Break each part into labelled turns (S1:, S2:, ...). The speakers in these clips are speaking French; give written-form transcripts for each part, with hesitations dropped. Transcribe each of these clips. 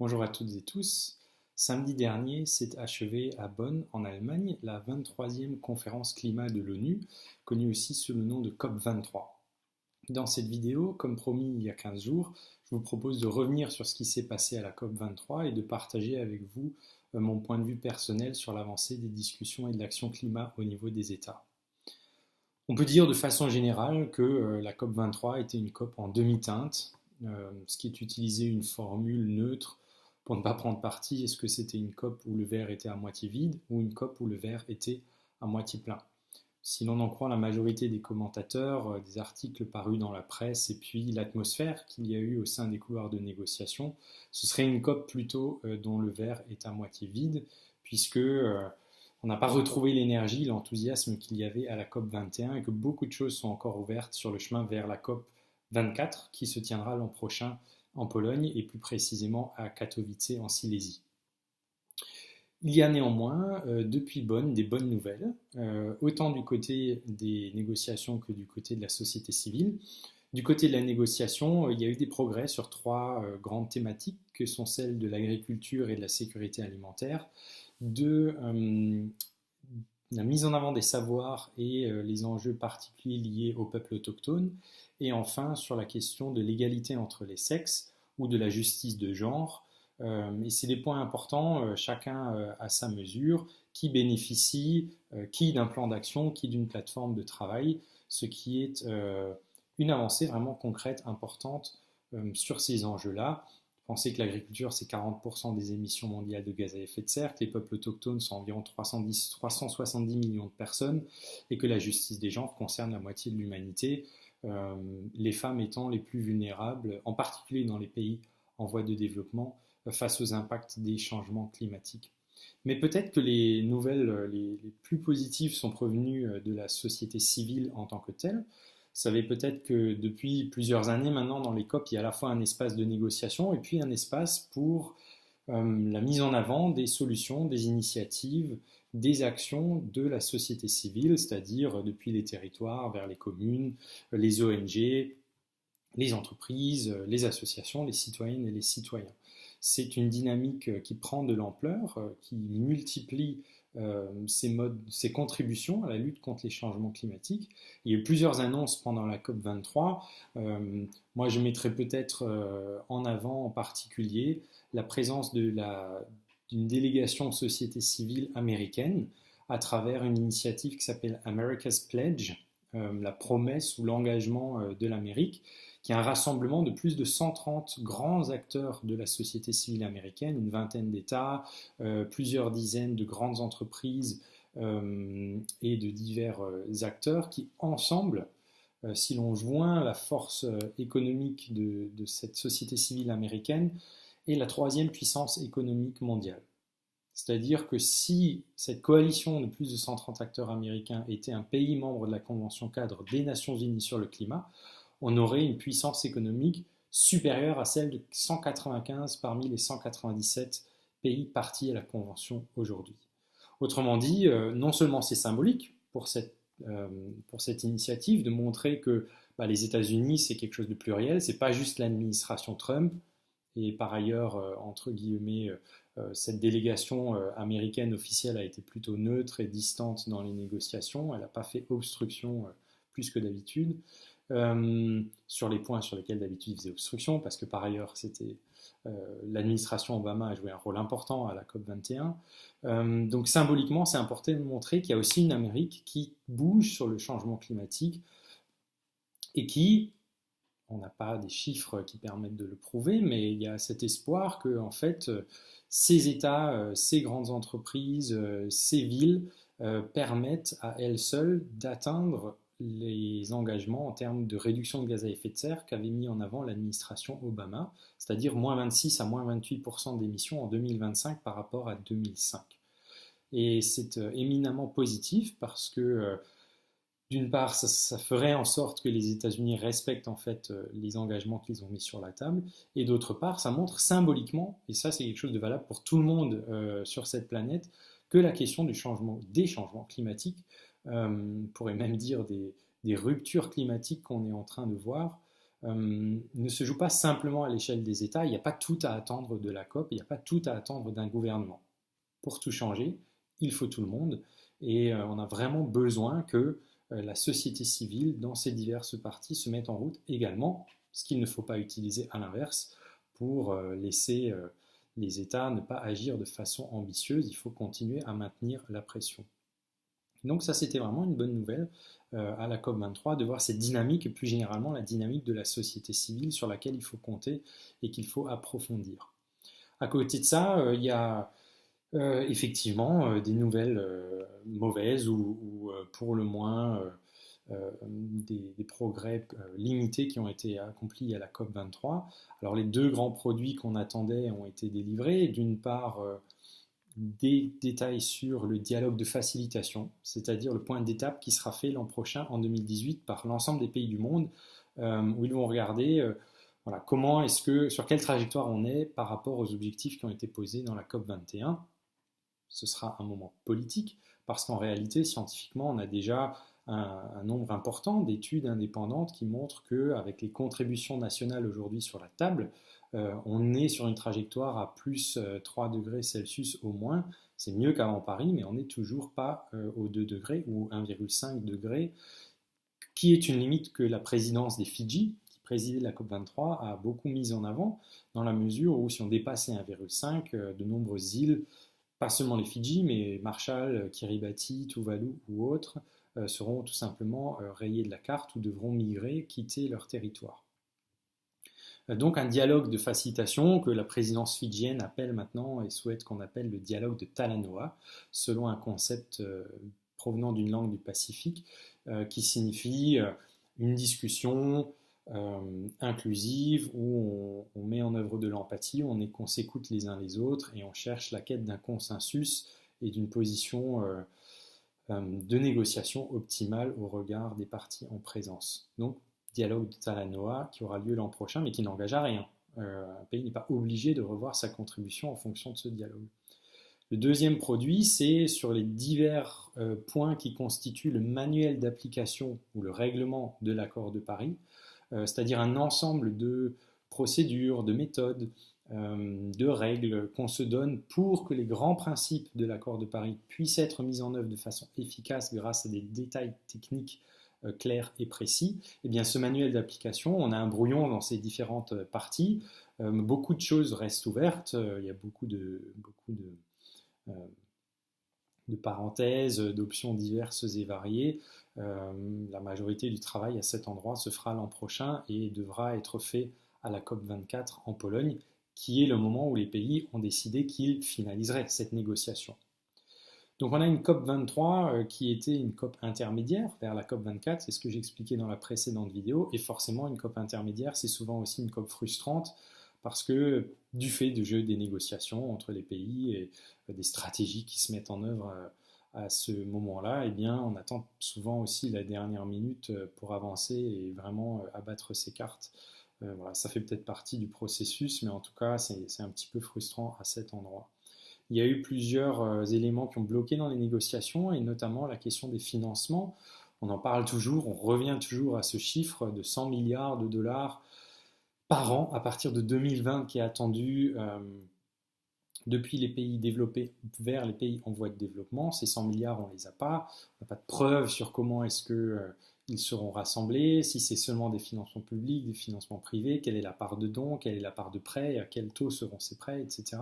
S1: Bonjour à toutes et tous. Samedi dernier s'est achevée à Bonn, en Allemagne, la 23e conférence climat de l'ONU, connue aussi sous le nom de COP23. Dans cette vidéo, comme promis il y a 15 jours, je vous propose de revenir sur ce qui s'est passé à la COP23 et de partager avec vous mon point de vue personnel sur l'avancée des discussions et de l'action climat au niveau des États. On peut dire de façon générale que la COP23 était une COP en demi-teinte, ce qui est utiliser une formule neutre pour ne pas prendre parti. Est-ce que c'était une COP où le verre était à moitié vide ou une COP où le verre était à moitié plein? Si l'on en croit la majorité des commentateurs, des articles parus dans la presse et puis l'atmosphère qu'il y a eu au sein des couloirs de négociation, ce serait une COP plutôt dont le verre est à moitié vide, puisque on n'a pas retrouvé l'énergie, l'enthousiasme qu'il y avait à la COP 21 et que beaucoup de choses sont encore ouvertes sur le chemin vers la COP 24 qui se tiendra l'an prochain en Pologne et plus précisément à Katowice en Silésie. Il y a néanmoins, depuis Bonn, des bonnes nouvelles, autant du côté des négociations que du côté de la société civile. Du côté de la négociation, il y a eu des progrès sur trois grandes thématiques que sont celles de l'agriculture et de la sécurité alimentaire, de la mise en avant des savoirs et les enjeux particuliers liés aux peuples autochtones, et enfin sur la question de l'égalité entre les sexes ou de la justice de genre. Et c'est des points importants, chacun à sa mesure, qui bénéficie, qui d'un plan d'action, qui d'une plateforme de travail, ce qui est une avancée vraiment concrète, importante sur ces enjeux-là. Pensez que l'agriculture, c'est 40% des émissions mondiales de gaz à effet de serre, que les peuples autochtones sont environ 370 millions de personnes, et que la justice des genres concerne la moitié de l'humanité, les femmes étant les plus vulnérables, en particulier dans les pays en voie de développement, face aux impacts des changements climatiques. Mais peut-être que les nouvelles les plus positives sont provenues de la société civile en tant que telle. Vous savez peut-être que depuis plusieurs années maintenant dans les COP, il y a à la fois un espace de négociation et puis un espace pour la mise en avant des solutions, des initiatives, des actions de la société civile, c'est-à-dire depuis les territoires vers les communes, les ONG, les entreprises, les associations, les citoyennes et les citoyens. C'est une dynamique qui prend de l'ampleur, qui multiplie ses contributions à la lutte contre les changements climatiques. Il y a eu plusieurs annonces pendant la COP23. Moi, je mettrais peut-être en avant en particulier la présence d'une délégation société civile américaine à travers une initiative qui s'appelle America's Pledge, la promesse ou l'engagement de l'Amérique, qui est un rassemblement de plus de 130 grands acteurs de la société civile américaine, une vingtaine d'États, plusieurs dizaines de grandes entreprises et de divers acteurs qui, ensemble, si l'on joint la force économique de cette société civile américaine, est la troisième puissance économique mondiale. C'est-à-dire que si cette coalition de plus de 130 acteurs américains était un pays membre de la Convention cadre des Nations Unies sur le climat, on aurait une puissance économique supérieure à celle de 195 parmi les 197 pays partis à la Convention aujourd'hui. Autrement dit, non seulement c'est symbolique pour cette initiative de montrer que les États-Unis, c'est quelque chose de pluriel, c'est pas juste l'administration Trump, et par ailleurs, entre guillemets, cette délégation américaine officielle a été plutôt neutre et distante dans les négociations, elle n'a pas fait obstruction plus que d'habitude. Sur les points sur lesquels d'habitude il faisait obstruction, parce que par ailleurs l'administration Obama a joué un rôle important à la COP21. Donc symboliquement, c'est important de montrer qu'il y a aussi une Amérique qui bouge sur le changement climatique et qui, on n'a pas des chiffres qui permettent de le prouver, mais il y a cet espoir que en fait, ces États, ces grandes entreprises, ces villes permettent à elles seules d'atteindre les engagements en termes de réduction de gaz à effet de serre qu'avait mis en avant l'administration Obama, c'est-à-dire moins 26 à moins 28% d'émissions en 2025 par rapport à 2005. Et c'est éminemment positif parce que d'une part, ça ferait en sorte que les États-Unis respectent en fait les engagements qu'ils ont mis sur la table, et d'autre part, ça montre symboliquement, et ça c'est quelque chose de valable pour tout le monde sur cette planète, que la question des changements climatiques, on pourrait même dire des ruptures climatiques qu'on est en train de voir, ne se joue pas simplement à l'échelle des États. Il n'y a pas tout à attendre de la COP, il n'y a pas tout à attendre d'un gouvernement. Pour tout changer, il faut tout le monde et on a vraiment besoin que la société civile, dans ses diverses parties, se mette en route également, ce qu'il ne faut pas utiliser à l'inverse pour laisser les États ne pas agir de façon ambitieuse. Il faut continuer à maintenir la pression. Donc ça, c'était vraiment une bonne nouvelle à la COP23 de voir cette dynamique et plus généralement la dynamique de la société civile sur laquelle il faut compter et qu'il faut approfondir. À côté de ça, il y a effectivement des nouvelles mauvaises ou pour le moins des progrès limités qui ont été accomplis à la COP23. Alors les deux grands produits qu'on attendait ont été délivrés. D'une part, des détails sur le dialogue de facilitation, c'est-à-dire le point d'étape qui sera fait l'an prochain, en 2018, par l'ensemble des pays du monde, où ils vont regarder voilà, sur quelle trajectoire on est par rapport aux objectifs qui ont été posés dans la COP 21. Ce sera un moment politique, parce qu'en réalité, scientifiquement, on a déjà un nombre important d'études indépendantes qui montrent qu'avec les contributions nationales aujourd'hui sur la table, on est sur une trajectoire à plus 3 degrés Celsius au moins. C'est mieux qu'avant Paris, mais on n'est toujours pas aux 2 degrés ou 1,5 degrés, qui est une limite que la présidence des Fidji, qui présidait la COP23, a beaucoup mise en avant, dans la mesure où si on dépassait 1,5, de nombreuses îles, pas seulement les Fidji, mais Marshall, Kiribati, Tuvalu ou autres, seront tout simplement rayés de la carte ou devront migrer, quitter leur territoire. Donc un dialogue de facilitation que la présidence fidjienne appelle maintenant et souhaite qu'on appelle le dialogue de Talanoa, selon un concept provenant d'une langue du Pacifique, qui signifie une discussion inclusive où on met en œuvre de l'empathie, on s'écoute les uns les autres et on cherche la quête d'un consensus et d'une position de négociation optimale au regard des parties en présence. Donc, dialogue de Talanoa qui aura lieu l'an prochain, mais qui n'engage à rien. Un pays n'est pas obligé de revoir sa contribution en fonction de ce dialogue. Le deuxième produit, c'est sur les divers points qui constituent le manuel d'application ou le règlement de l'accord de Paris, c'est-à-dire un ensemble de procédures, de méthodes, de règles qu'on se donne pour que les grands principes de l'accord de Paris puissent être mis en œuvre de façon efficace grâce à des détails techniques clairs et précis. Et bien, ce manuel d'application, on a un brouillon dans ses différentes parties. Beaucoup de choses restent ouvertes. Il y a beaucoup de parenthèses, d'options diverses et variées. La majorité du travail à cet endroit se fera l'an prochain et devra être fait à la COP24 en Pologne, qui est le moment où les pays ont décidé qu'ils finaliseraient cette négociation. Donc on a une COP23 qui était une COP intermédiaire vers la COP24, c'est ce que j'expliquais dans la précédente vidéo, et forcément une COP intermédiaire, c'est souvent aussi une COP frustrante, parce que du fait du jeu des négociations entre les pays et des stratégies qui se mettent en œuvre à ce moment-là, eh bien, on attend souvent aussi la dernière minute pour avancer et vraiment abattre ses cartes. Voilà, ça fait peut-être partie du processus, mais en tout cas, c'est un petit peu frustrant à cet endroit. Il y a eu plusieurs éléments qui ont bloqué dans les négociations, et notamment la question des financements. On en parle toujours, on revient toujours à ce chiffre de 100 milliards de dollars par an à partir de 2020 qui est attendu depuis les pays développés vers les pays en voie de développement. Ces 100 milliards, on ne les a pas. On n'a pas de preuves sur comment est-ce qu'ils seront rassemblés, si c'est seulement des financements publics, des financements privés, quelle est la part de dons, quelle est la part de prêts, à quel taux seront ces prêts, etc.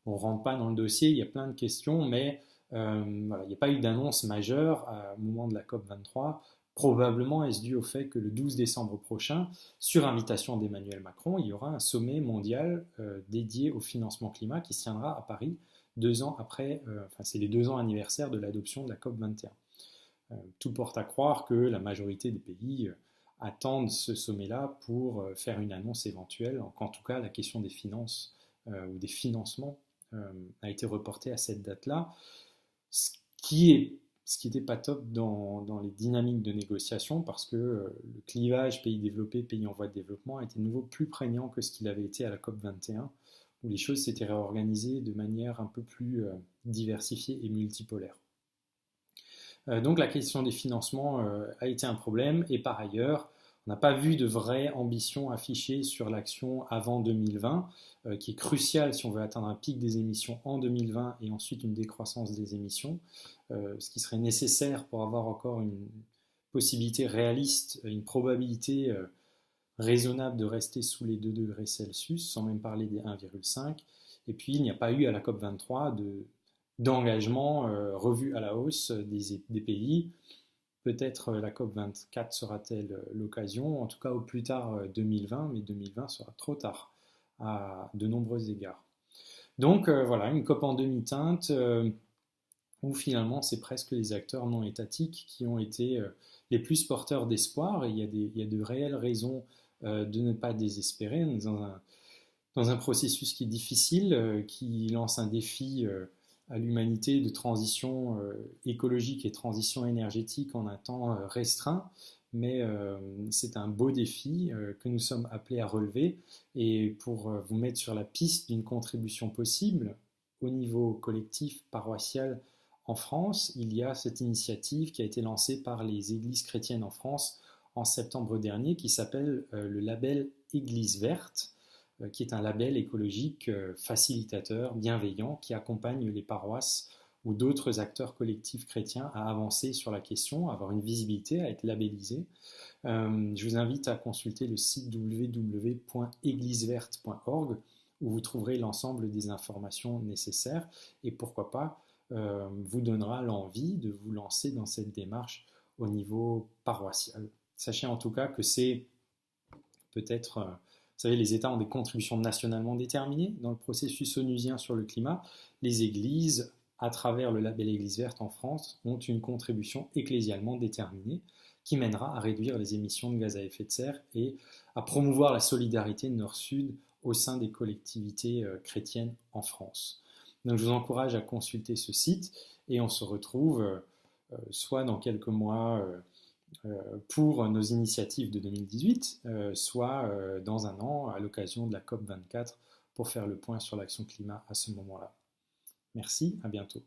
S1: On ne rentre pas dans le dossier, il y a plein de questions, mais voilà, il n'y a pas eu d'annonce majeure au moment de la COP23. Probablement est-ce dû au fait que le 12 décembre prochain, sur invitation d'Emmanuel Macron, il y aura un sommet mondial dédié au financement climat qui se tiendra à Paris 2 ans après, c'est les 2 ans anniversaires de l'adoption de la COP 21. Tout porte à croire que la majorité des pays attendent ce sommet-là pour faire une annonce éventuelle, qu'en tout cas la question des finances ou des financements a été reportée à cette date-là, ce qui n'était pas top dans les dynamiques de négociation, parce que le clivage pays développé, pays en voie de développement a été de nouveau plus prégnant que ce qu'il avait été à la COP 21, où les choses s'étaient réorganisées de manière un peu plus diversifiée et multipolaire. Donc la question des financements a été un problème, et par ailleurs, On n'a pas vu de vraie ambition affichée sur l'action avant 2020, qui est cruciale si on veut atteindre un pic des émissions en 2020 et ensuite une décroissance des émissions, ce qui serait nécessaire pour avoir encore une possibilité réaliste, une probabilité raisonnable de rester sous les 2 degrés Celsius, sans même parler des 1,5. Et puis, il n'y a pas eu à la COP23 d'engagement revu à la hausse des pays. Peut-être la COP24 sera-t-elle l'occasion, en tout cas au plus tard 2020, mais 2020 sera trop tard à de nombreux égards. Donc voilà, une COP en demi-teinte où finalement c'est presque les acteurs non étatiques qui ont été les plus porteurs d'espoir, et il y a de réelles raisons de ne pas désespérer dans un processus qui est difficile, qui lance un défi à l'humanité de transition écologique et transition énergétique en un temps restreint, mais c'est un beau défi que nous sommes appelés à relever, et pour vous mettre sur la piste d'une contribution possible au niveau collectif, paroissial en France, il y a cette initiative qui a été lancée par les églises chrétiennes en France en septembre dernier, qui s'appelle le label Église verte, qui est un label écologique facilitateur, bienveillant, qui accompagne les paroisses ou d'autres acteurs collectifs chrétiens à avancer sur la question, à avoir une visibilité, à être labellisés. Je vous invite à consulter le site www.egliseverte.org où vous trouverez l'ensemble des informations nécessaires, et pourquoi pas vous donnera l'envie de vous lancer dans cette démarche au niveau paroissial. Sachez en tout cas que c'est peut-être, vous savez, les États ont des contributions nationalement déterminées dans le processus onusien sur le climat. Les églises, à travers le label Église verte en France, ont une contribution ecclésialement déterminée qui mènera à réduire les émissions de gaz à effet de serre et à promouvoir la solidarité nord-sud au sein des collectivités chrétiennes en France. Donc je vous encourage à consulter ce site, et on se retrouve soit dans quelques mois pour nos initiatives de 2018, soit dans un an à l'occasion de la COP24 pour faire le point sur l'action climat à ce moment-là. Merci, à bientôt.